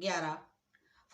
11,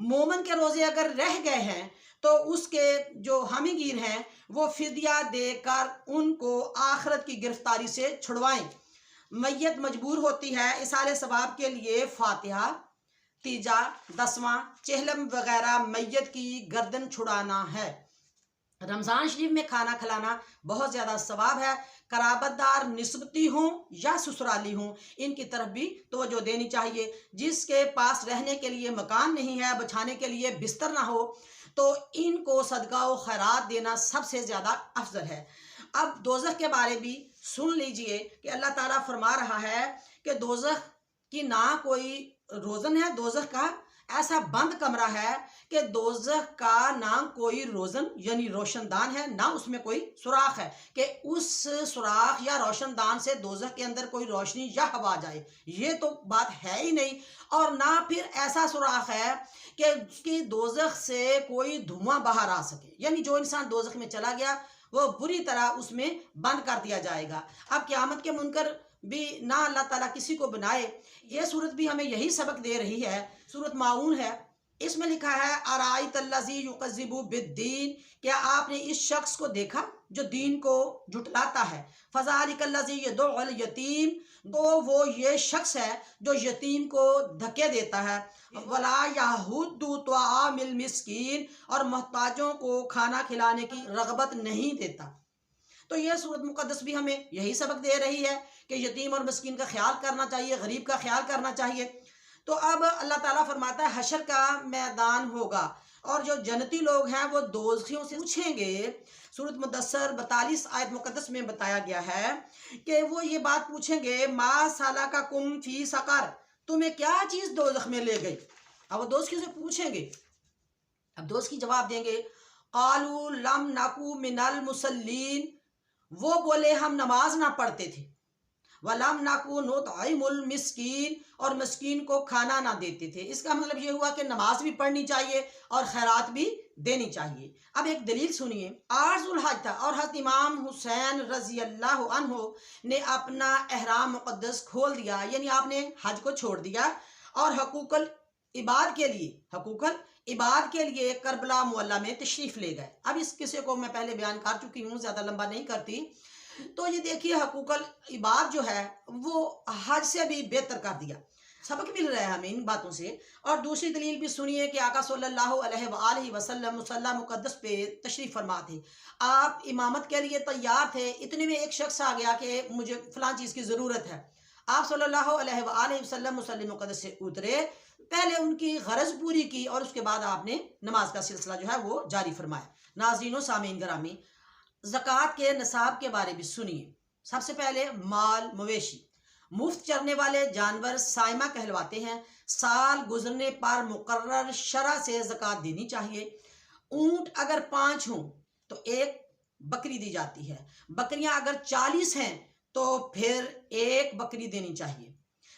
مومن کے روزے اگر رہ گئے ہیں تو اس کے جو حامی گیر ہیں وہ فدیہ دے کر ان کو آخرت کی گرفتاری سے چھڑوائیں۔ میت مجبور ہوتی ہے اصالِ ثواب کے لیے فاتحہ، تیجا، دسواں، چہلم وغیرہ میت کی گردن چھڑانا ہے۔ رمضان شریف میں کھانا کھلانا بہت زیادہ ثواب ہے۔ قرابت دار نسبتی ہوں یا سسرالی ہوں، ان کی طرف بھی توجہ دینی چاہیے۔ جس کے پاس رہنے کے لیے مکان نہیں ہے، بچھانے کے لیے بستر نہ ہو، تو ان کو صدقہ و خیرات دینا سب سے زیادہ افضل ہے۔ اب دوزخ کے بارے بھی سن لیجئے کہ اللہ تعالیٰ فرما رہا ہے کہ دوزخ کی نہ کوئی روزن ہے، دوزخ کا ایسا بند کمرہ ہے کہ دوزخ کا نہ کوئی روزن یعنی روشن دان ہے، نہ اس میں کوئی سوراخ ہے کہ اس سوراخ یا روشن دان سے دوزخ کے اندر کوئی روشنی یا ہوا جائے، یہ تو بات ہے ہی نہیں۔ اور نہ پھر ایسا سوراخ ہے کہ اس کی دوزخ سے کوئی دھواں باہر آ سکے، یعنی جو انسان دوزخ میں چلا گیا وہ بری طرح اس میں بند کر دیا جائے گا۔ اب قیامت کے منکر بھی نہ اللہ تعالیٰ کسی کو بنائے۔ یہ صورت بھی ہمیں یہی سبق دے رہی ہے۔ سورۃ ماعون ہے، اس میں لکھا ہے ارائیت الذی یکذب بالدین، کیا آپ نے اس شخص کو دیکھا جو دین کو جھٹلاتا ہے؟ فذلک الذی یدع الیتیم، تو وہ یہ شخص ہے جو یتیم کو دھکے دیتا ہے۔ ولا یحض طعام المسکین، اور محتاجوں کو کھانا کھلانے کی رغبت نہیں دیتا۔ تو یہ سورۃ مقدس بھی ہمیں یہی سبق دے رہی ہے کہ یتیم اور مسکین کا خیال کرنا چاہیے، غریب کا خیال کرنا چاہیے۔ تو اب اللہ تعالیٰ فرماتا ہے حشر کا میدان ہوگا اور جو جنتی لوگ ہیں وہ دوزخیوں سے پوچھیں گے۔ سورۃ مدثر 42 آیت مقدس میں بتایا گیا ہے کہ وہ یہ بات پوچھیں گے ما سلککم فی سقر، تمہیں کیا چیز دوزخ میں لے گئی؟ اب وہ دوزخیوں سے پوچھیں گے، اب دوزخی جواب دیں گے قالوا لم نکو من المصلین، وہ بولے ہم نماز نہ پڑھتے تھے، وَلَمْ نَكُ نُطْعِمُ الْمِسْكِينَ، اور مسکین کو کھانا نہ دیتے تھے۔ اس کا مطلب یہ ہوا کہ نماز بھی پڑھنی چاہیے اور خیرات بھی دینی چاہیے۔ اب ایک دلیل سنیے، 8 ذوالحج تھا اور حضرت امام حسین رضی اللہ عنہ نے اپنا احرام مقدس کھول دیا، یعنی آپ نے حج کو چھوڑ دیا اور حقوق العباد کے لیے کربلا معلیٰ میں تشریف لے گئے۔ اب اس قصے کو میں پہلے بیان کر چکی ہوں، زیادہ لمبا نہیں کرتی۔ تو یہ دیکھیے حقوق العباد جو ہے وہ حج سے بھی بہتر کر دیا۔ سبق مل رہا ہے ہمیں ان باتوں سے۔ اور دوسری دلیل بھی سنیے کہ آقا صلی اللہ علیہ وآلہ وسلم مصلی مقدس پہ تشریف فرما تھے، آپ امامت کے لیے تیار تھے، اتنے میں ایک شخص آ گیا کہ مجھے فلاں چیز کی ضرورت ہے۔ آپ صلی اللہ علیہ وآلہ وسلم مصلی مقدس سے اترے، پہلے ان کی غرض پوری کی اور اس کے بعد آپ نے نماز کا سلسلہ جو ہے وہ جاری فرمایا۔ ناظرین و سامعین گرامی، زکوٰۃ کے نصاب کے بارے بھی سنیے۔ سب سے پہلے مال مویشی، مفت چرنے والے جانور سائمہ کہلواتے ہیں، سال گزرنے پر مقرر شرع سے زکوٰۃ دینی چاہیے۔ اونٹ اگر 5 ہوں تو 1 بکری دی جاتی ہے، بکریاں اگر 40 ہیں تو پھر 1 بکری دینی چاہیے۔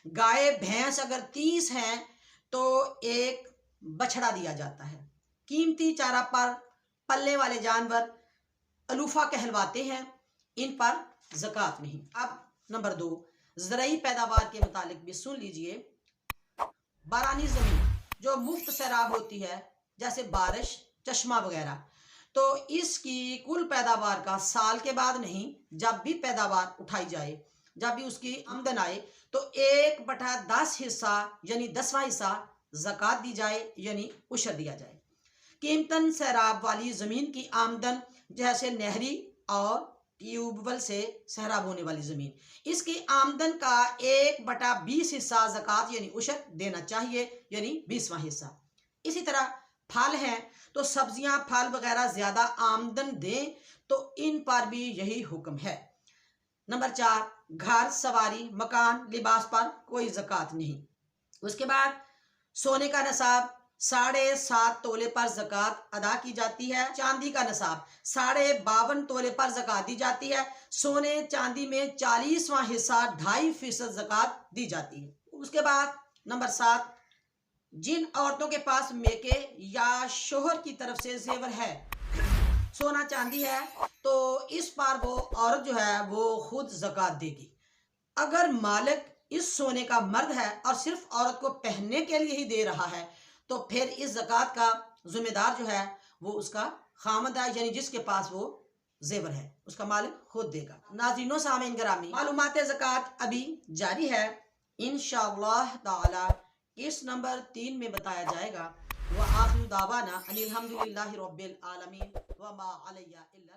گائے بھینس اگر 30 ہیں تو 1 بچھڑا دیا جاتا ہے۔ قیمتی چارہ پر پلنے والے جانور علوفہ کہلواتے ہیں، ان پر زکوٰۃ نہیں۔ اب نمبر 2، زرعی پیداوار کے متعلق بھی سن لیجئے۔ بارانی زمین جو مفت سیراب ہوتی ہے جیسے بارش، چشمہ وغیرہ، تو اس کی کل پیداوار کا سال کے بعد نہیں، جب بھی پیداوار اٹھائی جائے، جب بھی اس کی آمدن آئے تو 1/10 حصہ یعنی 10واں حصہ زکوٰۃ دی جائے، یعنی عشر دیا جائے۔ قیمتاً سیراب والی زمین کی آمدن جیسے نہری اور ٹیوب ویل سے سیراب ہونے والی زمین، اس کی آمدن کا 1/20 حصہ زکوٰۃ یعنی عشر دینا چاہیے، یعنی 20واں حصہ۔ اسی طرح پھل ہیں تو سبزیاں پھل وغیرہ زیادہ آمدن دیں تو ان پر بھی یہی حکم ہے۔ نمبر 4، گھر، سواری، مکان، لباس پر کوئی زکوٰۃ نہیں۔ اس کے بعد سونے کا نصاب 7.5 تولے پر زکوٰۃ ادا کی جاتی ہے۔ چاندی کا نصاب 52.5 تولے پر زکوٰۃ دی جاتی ہے۔ سونے چاندی میں 40واں حصہ 2.5% زکوٰۃ دی جاتی ہے۔ اس کے بعد نمبر 7، جن عورتوں کے پاس میکے یا شوہر کی طرف سے زیور ہے، سونا چاندی ہے، تو اس پر وہ عورت جو ہے وہ خود زکوٰۃ دے گی۔ اگر مالک اس سونے کا مرد ہے اور صرف عورت کو پہننے کے لیے ہی دے رہا ہے تو پھر اس زکوٰۃ کا ذمہ دار جو ہے وہ اس کا خامد ہے، یعنی جس کے پاس وہ زیور ہے، اس کا مالک خود دے گا۔ ناظرین و سامعین گرامی، معلومات زکوٰۃ ابھی جاری ہے، انشاءاللہ تعالی اس نمبر 3 میں بتایا جائے گا۔ وآخر دعوانا ان الحمدللہ رب العالمین وما علیہ الا